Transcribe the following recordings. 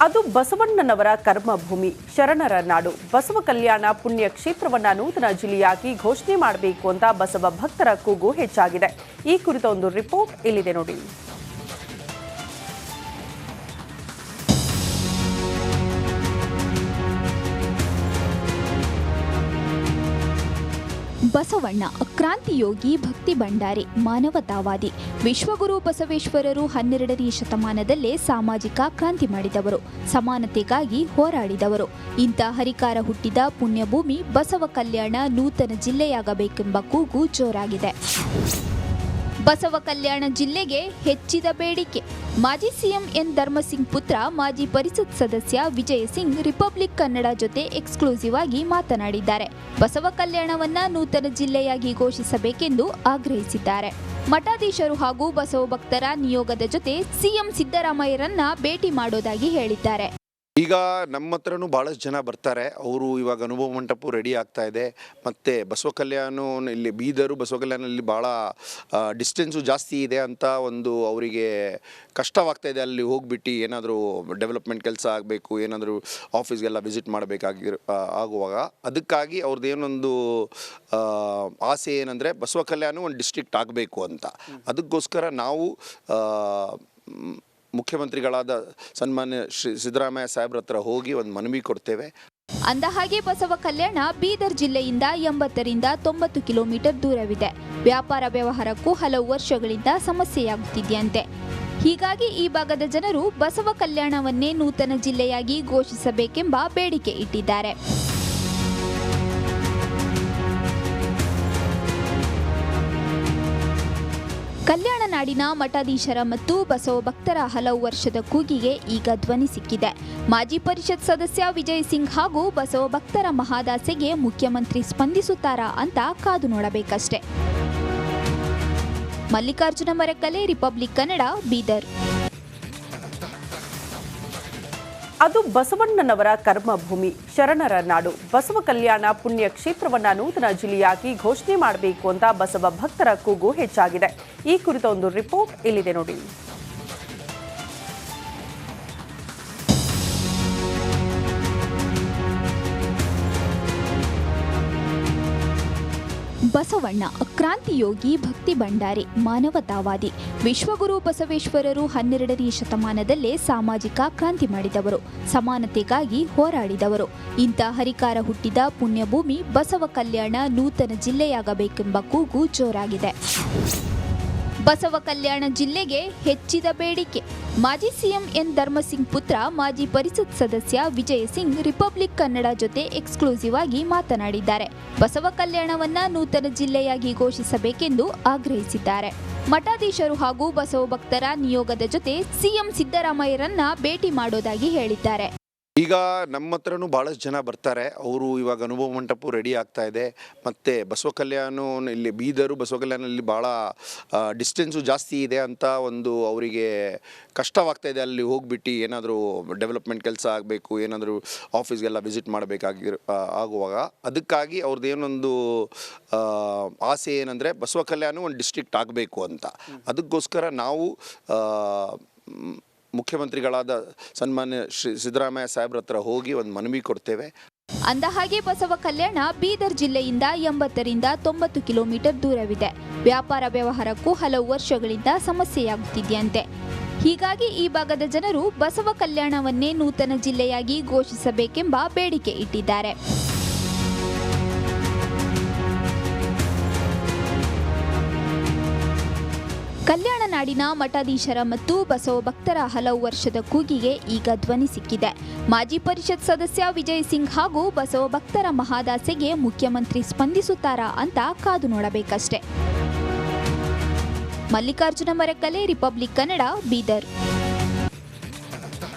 ಅದು ಬಸವಣ್ಣನವರ ಕರ್ಮಭೂಮಿ, ಶರಣರ ನಾಡು. ಬಸವ ಕಲ್ಯಾಣ ಪುಣ್ಯ ಕ್ಷೇತ್ರವನ್ನ ನೂತನ ಜಿಲ್ಲೆಯಾಗಿ ಘೋಷಣೆ ಮಾಡಬೇಕು ಅಂತ ಬಸವ ಭಕ್ತರ ಕೂಗು ಹೆಚ್ಚಾಗಿದೆ. ಈ ಕುರಿತ ಒಂದು ರಿಪೋರ್ಟ್ ಇಲ್ಲಿದೆ ನೋಡಿ. ಬಸವಣ್ಣ ಕ್ರಾಂತಿಯೋಗಿ, ಭಕ್ತಿ ಭಂಡಾರಿ, ಮಾನವತಾವಾದಿ. ವಿಶ್ವಗುರು ಬಸವೇಶ್ವರರು 12ನೇ ಶತಮಾನದಲ್ಲೇ ಸಾಮಾಜಿಕ ಕ್ರಾಂತಿ ಮಾಡಿದವರು, ಸಮಾನತೆಗಾಗಿ ಹೋರಾಡಿದವರು. ಇಂಥ ಹರಿಕಾರ ಹುಟ್ಟಿದ ಪುಣ್ಯಭೂಮಿ ಬಸವ ಕಲ್ಯಾಣ ನೂತನ ಜಿಲ್ಲೆಯಾಗಬೇಕೆಂಬ ಕೂಗು ಜೋರಾಗಿದೆ. ಬಸವ ಕಲ್ಯಾಣ ಜಿಲ್ಲೆಗೆ ಹೆಚ್ಚಿದ ಬೇಡಿಕೆ. ಮಾಜಿ ಸಿಎಂ ಎನ್ ಧರ್ಮಸಿಂಗ್ ಪುತ್ರ, ಮಾಜಿ ಪರಿಷತ್ ಸದಸ್ಯ ವಿಜಯ್ ಸಿಂಗ್ ರಿಪಬ್ಲಿಕ್ ಕನ್ನಡ ಜೊತೆ ಎಕ್ಸ್ಕ್ಲೂಸಿವ್ ಆಗಿ ಮಾತನಾಡಿದ್ದಾರೆ. ಬಸವ ಕಲ್ಯಾಣವನ್ನ ನೂತನ ಜಿಲ್ಲೆಯಾಗಿ ಘೋಷಿಸಬೇಕೆಂದು ಆಗ್ರಹಿಸಿದ್ದಾರೆ. ಮಠಾಧೀಶರು ಹಾಗೂ ಬಸವ ಭಕ್ತರ ನಿಯೋಗದ ಜೊತೆ ಸಿಎಂ ಸಿದ್ದರಾಮಯ್ಯರನ್ನ ಭೇಟಿ ಮಾಡೋದಾಗಿ ಹೇಳಿದ್ದಾರೆ. ಈಗ ನಮ್ಮ ಹತ್ರನೂ ಭಾಳಷ್ಟು ಜನ ಬರ್ತಾರೆ. ಅವರು ಇವಾಗ ಅನುಭವ ಮಂಟಪ ರೆಡಿ ಆಗ್ತಾ ಇದೆ. ಮತ್ತು ಬಸವ ಕಲ್ಯಾಣ ಇಲ್ಲಿ ಬೀದರು ಬಸವ ಕಲ್ಯಾಣದಲ್ಲಿ ಭಾಳ ಡಿಸ್ಟೆನ್ಸು ಜಾಸ್ತಿ ಇದೆ ಅಂತ ಒಂದು ಅವರಿಗೆ ಕಷ್ಟವಾಗ್ತಾ ಇದೆ. ಅಲ್ಲಿ ಹೋಗ್ಬಿಟ್ಟು ಏನಾದರೂ ಡೆವಲಪ್ಮೆಂಟ್ ಕೆಲಸ ಆಗಬೇಕು, ಏನಾದರೂ ಆಫೀಸ್ಗೆಲ್ಲ ವಿಸಿಟ್ ಆಗುವಾಗ ಅದಕ್ಕಾಗಿ ಅವ್ರದ್ದು ಏನೊಂದು ಆಸೆ ಏನಂದರೆ ಬಸವ ಕಲ್ಯಾಣ ಒಂದು ಡಿಸ್ಟ್ರಿಕ್ಟ್ ಆಗಬೇಕು ಅಂತ. ಅದಕ್ಕೋಸ್ಕರ ನಾವು ಮುಖ್ಯಮಂತ್ರಿಗಳಾದ ಸನ್ಮಾನ್ಯ ಶ್ರೀ ಸಿದ್ದರಾಮಯ್ಯ ಸಾಹೇಬ್ರ ಹತ್ರ ಹೋಗಿ ಒಂದು ಮನವಿ ಕೊಡ್ತೇವೆ. ಅಂದಹಾಗೆ ಬಸವ ಕಲ್ಯಾಣ ಬೀದರ್ ಜಿಲ್ಲೆಯಿಂದ 80ರಿಂದ 90 ಕಿಲೋಮೀಟರ್ ದೂರವಿದೆ. ವ್ಯಾಪಾರ ವ್ಯವಹಾರಕ್ಕೂ ಹಲವು ವರ್ಷಗಳಿಂದ ಸಮಸ್ಯೆಯಾಗುತ್ತಿದೆಯಂತೆ. ಹೀಗಾಗಿ ಈ ಭಾಗದ ಜನರು ಬಸವ ಕಲ್ಯಾಣವನ್ನೇ ನೂತನ ಜಿಲ್ಲೆಯಾಗಿ ಘೋಷಿಸಬೇಕೆಂಬ ಬೇಡಿಕೆ ಇಟ್ಟಿದ್ದಾರೆ. ಕಲ್ಯಾಣ ನಾಡಿನ ಮಠಾಧೀಶರ ಮತ್ತು ಬಸವ ಭಕ್ತರ ಹಲವು ವರ್ಷದ ಕೂಗಿಗೆ ಈಗ ಧ್ವನಿ ಸಿಕ್ಕಿದೆ. ಮಾಜಿ ಪರಿಷತ್ ಸದಸ್ಯ ವಿಜಯ್ ಸಿಂಗ್ ಹಾಗೂ ಬಸವ ಭಕ್ತರ ಮಹಾದಾಸೆಗೆ ಮುಖ್ಯಮಂತ್ರಿ ಸ್ಪಂದಿಸುತ್ತಾರಾ ಅಂತ ಕಾದು ನೋಡಬೇಕಷ್ಟೆ. ಮಲ್ಲಿಕಾರ್ಜುನ ಮರಕಲೆ, ರಿಪಬ್ಲಿಕ್ ಕನ್ನಡ, ಬೀದರ್. ಅದು ಬಸವಣ್ಣನವರ ಕರ್ಮಭೂಮಿ, ಶರಣರ ನಾಡು. ಬಸವ ಕಲ್ಯಾಣ ಪುಣ್ಯ ಕ್ಷೇತ್ರವನ್ನ ನೂತನ ಜಿಲ್ಲೆಯಾಗಿ ಘೋಷಣೆ ಮಾಡಬೇಕು ಅಂತ ಬಸವ ಭಕ್ತರ ಕೂಗು ಹೆಚ್ಚಾಗಿದೆ. ಈ ಕುರಿತ ಒಂದು ರಿಪೋರ್ಟ್ ಇಲ್ಲಿದೆ ನೋಡಿ. ಬಸವಣ್ಣ ಕ್ರಾಂತಿಯೋಗಿ, ಭಕ್ತಿ ಭಂಡಾರಿ, ಮಾನವತಾವಾದಿ. ವಿಶ್ವಗುರು ಬಸವೇಶ್ವರರು 12ನೇ ಶತಮಾನದಲ್ಲೇ ಸಾಮಾಜಿಕ ಕ್ರಾಂತಿ ಮಾಡಿದವರು, ಸಮಾನತೆಗಾಗಿ ಹೋರಾಡಿದವರು. ಇಂಥ ಹರಿಕಾರ ಹುಟ್ಟಿದ ಪುಣ್ಯಭೂಮಿ ಬಸವ ಕಲ್ಯಾಣ ನೂತನ ಜಿಲ್ಲೆಯಾಗಬೇಕೆಂಬ ಕೂಗು ಜೋರಾಗಿದೆ. ಬಸವ ಕಲ್ಯಾಣ ಜಿಲ್ಲೆಗೆ ಹೆಚ್ಚಿದ ಬೇಡಿಕೆ. ಮಾಜಿ ಸಿಎಂ ಎನ್ ಧರ್ಮಸಿಂಗ್ ಪುತ್ರ, ಮಾಜಿ ಪರಿಷತ್ ಸದಸ್ಯ ವಿಜಯ್ ಸಿಂಗ್ ರಿಪಬ್ಲಿಕ್ ಕನ್ನಡ ಜೊತೆ ಎಕ್ಸ್ಕ್ಲೂಸಿವ್ ಆಗಿ ಮಾತನಾಡಿದ್ದಾರೆ. ಬಸವ ಕಲ್ಯಾಣವನ್ನ ನೂತನ ಜಿಲ್ಲೆಯಾಗಿ ಘೋಷಿಸಬೇಕೆಂದು ಆಗ್ರಹಿಸಿದ್ದಾರೆ. ಮಠಾಧೀಶರು ಹಾಗೂ ಬಸವ ಭಕ್ತರ ನಿಯೋಗದ ಜೊತೆ ಸಿಎಂ ಸಿದ್ದರಾಮಯ್ಯರನ್ನ ಭೇಟಿ ಮಾಡೋದಾಗಿ ಹೇಳಿದ್ದಾರೆ. ಈಗ ನಮ್ಮ ಹತ್ರನೂ ಭಾಳಷ್ಟು ಜನ ಬರ್ತಾರೆ. ಅವರು ಇವಾಗ ಅನುಭವ ಮಂಟಪ ರೆಡಿ ಆಗ್ತಾ ಇದೆ. ಮತ್ತು ಬಸವ ಕಲ್ಯಾಣ ಇಲ್ಲಿ ಬೀದರು ಬಸವ ಕಲ್ಯಾಣದಲ್ಲಿ ಭಾಳ ಡಿಸ್ಟೆನ್ಸು ಜಾಸ್ತಿ ಇದೆ ಅಂತ ಒಂದು ಅವರಿಗೆ ಕಷ್ಟವಾಗ್ತಾ ಇದೆ. ಅಲ್ಲಿ ಹೋಗ್ಬಿಟ್ಟು ಏನಾದರೂ ಡೆವಲಪ್ಮೆಂಟ್ ಕೆಲಸ ಆಗಬೇಕು, ಏನಾದರೂ ಆಫೀಸ್ಗೆಲ್ಲ ವಿಸಿಟ್ ಆಗುವಾಗ ಅದಕ್ಕಾಗಿ ಅವ್ರದ್ದು ಏನೊಂದು ಆಸೆ ಏನಂದರೆ ಬಸವ ಕಲ್ಯಾಣ ಒಂದು ಡಿಸ್ಟ್ರಿಕ್ಟ್ ಆಗಬೇಕು ಅಂತ. ಅದಕ್ಕೋಸ್ಕರ ನಾವು ಮುಖ್ಯಮಂತ್ರಿಗಳಾದ ಸನ್ಮಾನ್ಯ ಶ್ರೀ ಸಿದ್ದರಾಮಯ್ಯ ಸಾಹೇಬ್ರ ಹತ್ರ ಹೋಗಿ ಒಂದು ಮನವಿ ಕೊಡ್ತೇವೆ. ಅಂದಹಾಗೆ ಬಸವ ಕಲ್ಯಾಣ ಬೀದರ್ ಜಿಲ್ಲೆಯಿಂದ 80ರಿಂದ 90 ಕಿಲೋಮೀಟರ್ ದೂರವಿದೆ. ವ್ಯಾಪಾರ ವ್ಯವಹಾರಕ್ಕೂ ಹಲವು ವರ್ಷಗಳಿಂದ ಸಮಸ್ಯೆಯಾಗುತ್ತಿದೆಯಂತೆ. ಹೀಗಾಗಿ ಈ ಭಾಗದ ಜನರು ಬಸವ ಕಲ್ಯಾಣವನ್ನೇ ನೂತನ ಜಿಲ್ಲೆಯಾಗಿ ಘೋಷಿಸಬೇಕೆಂಬ ಬೇಡಿಕೆ ಇಟ್ಟಿದ್ದಾರೆ. ಕಲ್ಯಾಣ ನಾಡಿನ ಮಠಾಧೀಶರ ಮತ್ತು ಬಸವ ಭಕ್ತರ ಹಲವು ವರ್ಷದ ಕೂಗಿಗೆ ಈಗ ಧ್ವನಿ ಸಿಕ್ಕಿದೆ. ಮಾಜಿ ಪರಿಷತ್ ಸದಸ್ಯ ವಿಜಯ್ ಸಿಂಗ್ ಹಾಗೂ ಬಸವ ಭಕ್ತರ ಮಹಾದಾಸೆಗೆ ಮುಖ್ಯಮಂತ್ರಿ ಸ್ಪಂದಿಸುತ್ತಾರಾ ಅಂತ ಕಾದು ನೋಡಬೇಕಷ್ಟೆ. ಮಲ್ಲಿಕಾರ್ಜುನ ಮರಕಲೆ, ರಿಪಬ್ಲಿಕ್ ಕನ್ನಡ, ಬೀದರ್.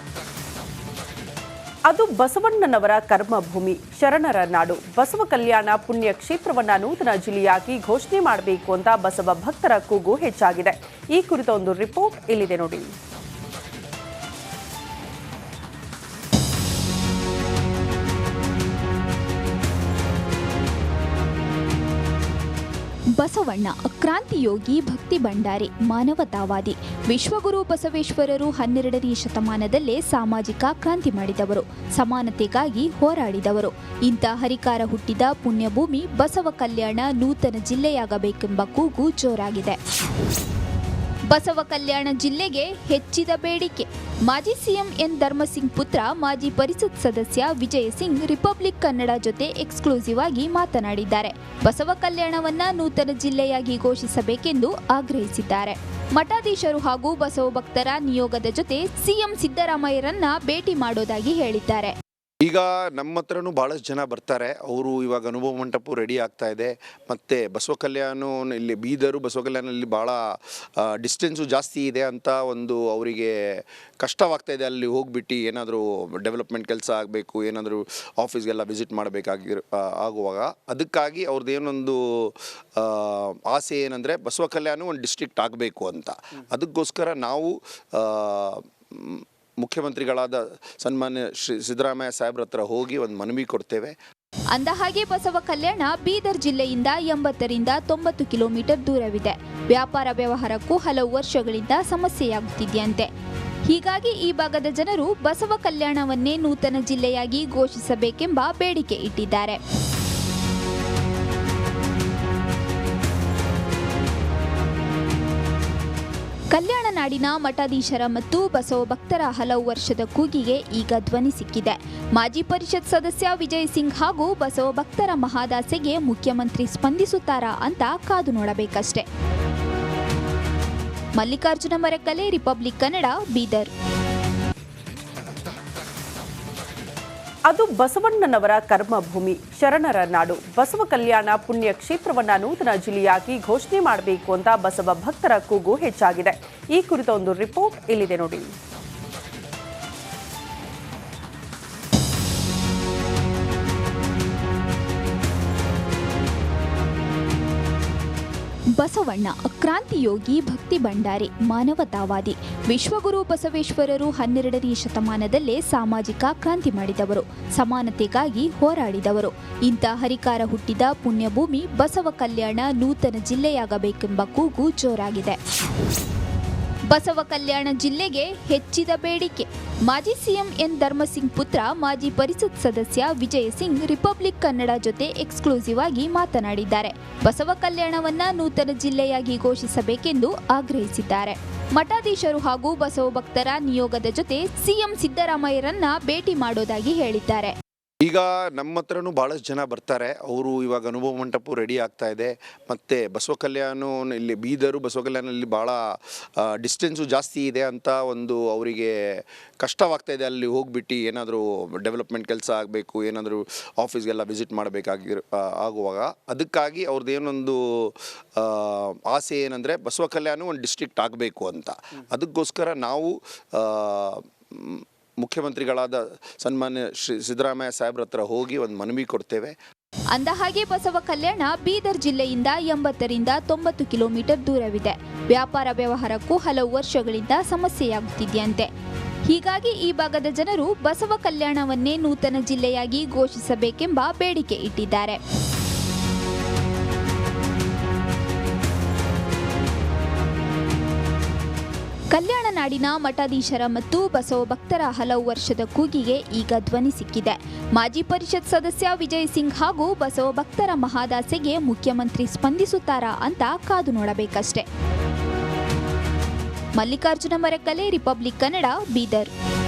ಅದು ಬಸವಣ್ಣನವರ ಕರ್ಮಭೂಮಿ, ಶರಣರ ನಾಡು. ಬಸವ ಕಲ್ಯಾಣ ಪುಣ್ಯ ಕ್ಷೇತ್ರವನ್ನ ನೂತನ ಜಿಲ್ಲೆಯಾಗಿ ಘೋಷಣೆ ಮಾಡಬೇಕು ಅಂತ ಬಸವ ಭಕ್ತರ ಕೂಗು ಹೆಚ್ಚಾಗಿದೆ. ಈ ಕುರಿತ ಒಂದು ರಿಪೋರ್ಟ್ ಇಲ್ಲಿದೆ ನೋಡಿ. ಬಸವಣ್ಣ ಕ್ರಾಂತಿಯೋಗಿ ಭಕ್ತಿ ಭಂಡಾರಿ ಮಾನವತಾವಾದಿ ವಿಶ್ವಗುರು ಬಸವೇಶ್ವರರು 12ನೇ ಶತಮಾನದಲ್ಲೇ ಸಾಮಾಜಿಕ ಕ್ರಾಂತಿ ಮಾಡಿದವರು, ಸಮಾನತೆಗಾಗಿ ಹೋರಾಡಿದವರು. ಇಂಥ ಹರಿಕಾರ ಹುಟ್ಟಿದ ಪುಣ್ಯಭೂಮಿ ಬಸವ ಕಲ್ಯಾಣ ನೂತನ ಜಿಲ್ಲೆಯಾಗಬೇಕೆಂಬ ಕೂಗು ಜೋರಾಗಿದೆ. ಬಸವ ಕಲ್ಯಾಣ ಜಿಲ್ಲೆಗೆ ಹೆಚ್ಚಿದ ಬೇಡಿಕೆ. ಮಾಜಿ ಸಿಎಂ ಎನ್ ಧರ್ಮಸಿಂಗ್ ಪುತ್ರ ಮಾಜಿ ಪರಿಷತ್ ಸದಸ್ಯ ವಿಜಯ್ ಸಿಂಗ್ ರಿಪಬ್ಲಿಕ್ ಕನ್ನಡ ಜೊತೆ ಎಕ್ಸ್ಕ್ಲೂಸಿವ್ ಆಗಿ ಮಾತನಾಡಿದ್ದಾರೆ. ಬಸವ ಕಲ್ಯಾಣವನ್ನ ನೂತನ ಜಿಲ್ಲೆಯಾಗಿ ಘೋಷಿಸಬೇಕೆಂದು ಆಗ್ರಹಿಸಿದ್ದಾರೆ. ಮಠಾಧೀಶರು ಹಾಗೂ ಬಸವ ಭಕ್ತರ ನಿಯೋಗದ ಜೊತೆ ಸಿಎಂ ಸಿದ್ದರಾಮಯ್ಯರನ್ನ ಭೇಟಿ ಮಾಡೋದಾಗಿ ಹೇಳಿದ್ದಾರೆ. ಈಗ ನಮ್ಮ ಹತ್ರನೂ ಭಾಳಷ್ಟು ಜನ ಬರ್ತಾರೆ. ಅವರು ಇವಾಗ ಅನುಭವ ಮಂಟಪ ರೆಡಿ ಆಗ್ತಾ ಇದೆ. ಮತ್ತು ಬಸವ ಕಲ್ಯಾಣ ಇಲ್ಲಿ ಬೀದರು ಬಸವ ಕಲ್ಯಾಣಲ್ಲಿ ಭಾಳ ಡಿಸ್ಟೆನ್ಸು ಜಾಸ್ತಿ ಇದೆ ಅಂತ ಒಂದು ಅವರಿಗೆ ಕಷ್ಟವಾಗ್ತಾ ಇದೆ. ಅಲ್ಲಿ ಹೋಗ್ಬಿಟ್ಟು ಏನಾದರೂ ಡೆವಲಪ್ಮೆಂಟ್ ಕೆಲಸ ಆಗಬೇಕು, ಏನಾದರೂ ಆಫೀಸ್ಗೆಲ್ಲ ವಿಸಿಟ್ ಆಗುವಾಗ ಅದಕ್ಕಾಗಿ ಅವ್ರದ್ದು ಏನೊಂದು ಆಸೆ ಏನಂದರೆ ಬಸವ ಕಲ್ಯಾಣ ಒಂದು ಡಿಸ್ಟ್ರಿಕ್ಟ್ ಆಗಬೇಕು ಅಂತ. ಅದಕ್ಕೋಸ್ಕರ ನಾವು ಮುಖ್ಯಮಂತ್ರಿಗಳಾದ ಸನ್ಮಾನ್ಯ ಶ್ರೀ ಸಿದ್ದರಾಮಯ್ಯ ಸಾಹೇಬ್ರ ಹತ್ರ ಹೋಗಿ ಒಂದು ಮನವಿ ಕೊಡ್ತೇವೆ. ಅಂದಹಾಗೆ ಬಸವ ಕಲ್ಯಾಣ ಬೀದರ್ ಜಿಲ್ಲೆಯಿಂದ 80ರಿಂದ 90 ಕಿಲೋಮೀಟರ್ ದೂರವಿದೆ. ವ್ಯಾಪಾರ ವ್ಯವಹಾರಕ್ಕೂ ಹಲವು ವರ್ಷಗಳಿಂದ ಸಮಸ್ಯೆಯಾಗುತ್ತಿದೆಯಂತೆ. ಹೀಗಾಗಿ ಈ ಭಾಗದ ಜನರು ಬಸವ ಕಲ್ಯಾಣವನ್ನೇ ನೂತನ ಜಿಲ್ಲೆಯಾಗಿ ಘೋಷಿಸಬೇಕೆಂಬ ಬೇಡಿಕೆ ಇಟ್ಟಿದ್ದಾರೆ. ಕಲ್ಯಾಣ ನಾಡಿನ ಮಠಾಧೀಶರ ಮತ್ತು ಬಸವ ಭಕ್ತರ ಹಲವು ವರ್ಷದ ಕೂಗಿಗೆ ಈಗ ಧ್ವನಿ ಸಿಕ್ಕಿದೆ. ಮಾಜಿ ಪರಿಷತ್ ಸದಸ್ಯ ವಿಜಯ್ ಸಿಂಗ್ ಹಾಗೂ ಬಸವ ಭಕ್ತರ ಮಹಾದಾಸೆಗೆ ಮುಖ್ಯಮಂತ್ರಿ ಸ್ಪಂದಿಸುತ್ತಾರಾ ಅಂತ ಕಾದು ನೋಡಬೇಕಷ್ಟೆ. ಮಲ್ಲಿಕಾರ್ಜುನ ಮರಕಲೆ, ರಿಪಬ್ಲಿಕ್ ಕನ್ನಡ, ಬೀದರ್. ಅದು ಬಸವಣ್ಣನವರ ಕರ್ಮಭೂಮಿ, ಶರಣರ ನಾಡು. ಬಸವ ಕಲ್ಯಾಣ ಪುಣ್ಯ ಕ್ಷೇತ್ರವನ್ನ ನೂತನ ಜಿಲ್ಲೆಯಾಗಿ ಘೋಷಣೆ ಮಾಡಬೇಕು ಅಂತ ಬಸವ ಭಕ್ತರ ಕೂಗು ಹೆಚ್ಚಾಗಿದೆ. ಈ ಕುರಿತ ಒಂದು ರಿಪೋರ್ಟ್ ಇಲ್ಲಿದೆ ನೋಡಿ. ಬಸವಣ್ಣ ಕ್ರಾಂತಿಯೋಗಿ ಭಕ್ತಿ ಭಂಡಾರಿ ಮಾನವತಾವಾದಿ ವಿಶ್ವಗುರು ಬಸವೇಶ್ವರರು 12ನೇ ಶತಮಾನದಲ್ಲೇ ಸಾಮಾಜಿಕ ಕ್ರಾಂತಿ ಮಾಡಿದವರು, ಸಮಾನತೆಗಾಗಿ ಹೋರಾಡಿದವರು. ಇಂಥ ಹರಿಕಾರ ಹುಟ್ಟಿದ ಪುಣ್ಯಭೂಮಿ ಬಸವ ಕಲ್ಯಾಣ ನೂತನ ಜಿಲ್ಲೆಯಾಗಬೇಕೆಂಬ ಕೂಗು ಜೋರಾಗಿದೆ. ಬಸವ ಕಲ್ಯಾಣ ಜಿಲ್ಲೆಗೆ ಹೆಚ್ಚಿದ ಬೇಡಿಕೆ. ಮಾಜಿ ಸಿಎಂ ಎನ್ ಧರ್ಮಸಿಂಗ್ ಪುತ್ರ ಮಾಜಿ ಪರಿಷತ್ ಸದಸ್ಯ ವಿಜಯ್ ಸಿಂಗ್ ರಿಪಬ್ಲಿಕ್ ಕನ್ನಡ ಜೊತೆ ಎಕ್ಸ್ಕ್ಲೂಸಿವ್ ಆಗಿ ಮಾತನಾಡಿದ್ದಾರೆ. ಬಸವ ಕಲ್ಯಾಣವನ್ನ ನೂತನ ಜಿಲ್ಲೆಯಾಗಿ ಘೋಷಿಸಬೇಕೆಂದು ಆಗ್ರಹಿಸಿದ್ದಾರೆ. ಮಠಾಧೀಶರು ಹಾಗೂ ಬಸವ ಭಕ್ತರ ನಿಯೋಗದ ಜೊತೆ ಸಿಎಂ ಸಿದ್ದರಾಮಯ್ಯರನ್ನ ಭೇಟಿ ಮಾಡೋದಾಗಿ ಹೇಳಿದ್ದಾರೆ. ಈಗ ನಮ್ಮ ಹತ್ರನೂ ಭಾಳಷ್ಟು ಜನ ಬರ್ತಾರೆ. ಅವರು ಇವಾಗ ಅನುಭವ ಮಂಟಪ ರೆಡಿ ಆಗ್ತಾ ಇದೆ. ಮತ್ತು ಬಸವ ಕಲ್ಯಾಣ ಇಲ್ಲಿ ಬೀದರು ಬಸವ ಕಲ್ಯಾಣಲ್ಲಿ ಭಾಳ ಡಿಸ್ಟೆನ್ಸು ಜಾಸ್ತಿ ಇದೆ ಅಂತ ಒಂದು ಅವರಿಗೆ ಕಷ್ಟವಾಗ್ತಾ ಇದೆ. ಅಲ್ಲಿ ಹೋಗ್ಬಿಟ್ಟು ಏನಾದರೂ ಡೆವಲಪ್ಮೆಂಟ್ ಕೆಲಸ ಆಗಬೇಕು, ಏನಾದರೂ ಆಫೀಸ್ಗೆಲ್ಲ ವಿಸಿಟ್ ಆಗುವಾಗ ಅದಕ್ಕಾಗಿ ಅವ್ರದ್ದು ಏನೊಂದು ಆಸೆ ಏನಂದರೆ ಬಸವ ಕಲ್ಯಾಣ ಒಂದು ಡಿಸ್ಟ್ರಿಕ್ಟ್ ಆಗಬೇಕು ಅಂತ. ಅದಕ್ಕೋಸ್ಕರ ನಾವು ಮುಖ್ಯಮಂತ್ರಿಗಳಾದ ಸನ್ಮಾನ್ಯ ಶ್ರೀ ಸಿದ್ದರಾಮಯ್ಯ ಸಾಹೇಬ್ರ ಹತ್ರ ಹೋಗಿ ಒಂದು ಮನವಿ ಕೊಡ್ತೇವೆ. ಅಂದಹಾಗೆ ಬಸವ ಕಲ್ಯಾಣ ಬೀದರ್ ಜಿಲ್ಲೆಯಿಂದ 80ರಿಂದ 90 ಕಿಲೋಮೀಟರ್ ದೂರವಿದೆ. ವ್ಯಾಪಾರ ವ್ಯವಹಾರಕ್ಕೂ ಹಲವು ವರ್ಷಗಳಿಂದ ಸಮಸ್ಯೆಯಾಗುತ್ತಿದೆಯಂತೆ. ಹೀಗಾಗಿ ಈ ಭಾಗದ ಜನರು ಬಸವ ಕಲ್ಯಾಣವನ್ನೇ ನೂತನ ಜಿಲ್ಲೆಯಾಗಿ ಘೋಷಿಸಬೇಕೆಂಬ ಬೇಡಿಕೆ ಇಟ್ಟಿದ್ದಾರೆ. ಕಲ್ಯಾಣ ನಾಡಿನ ಮಠಾಧೀಶರ ಮತ್ತು ಬಸವ ಭಕ್ತರ ಹಲವು ವರ್ಷದ ಕೂಗಿಗೆ ಈಗ ಧ್ವನಿ ಸಿಕ್ಕಿದೆ. ಮಾಜಿ ಪರಿಷತ್ ಸದಸ್ಯ ವಿಜಯ್ ಸಿಂಗ್ ಹಾಗೂ ಬಸವ ಭಕ್ತರ ಮಹಾದಾಸೆಗೆ ಮುಖ್ಯಮಂತ್ರಿ ಸ್ಪಂದಿಸುತ್ತಾರಾ ಅಂತ ಕಾದು ನೋಡಬೇಕಷ್ಟೆ. ಮಲ್ಲಿಕಾರ್ಜುನ ಮರಕಲೆ, ರಿಪಬ್ಲಿಕ್ ಕನ್ನಡ, ಬೀದರ್.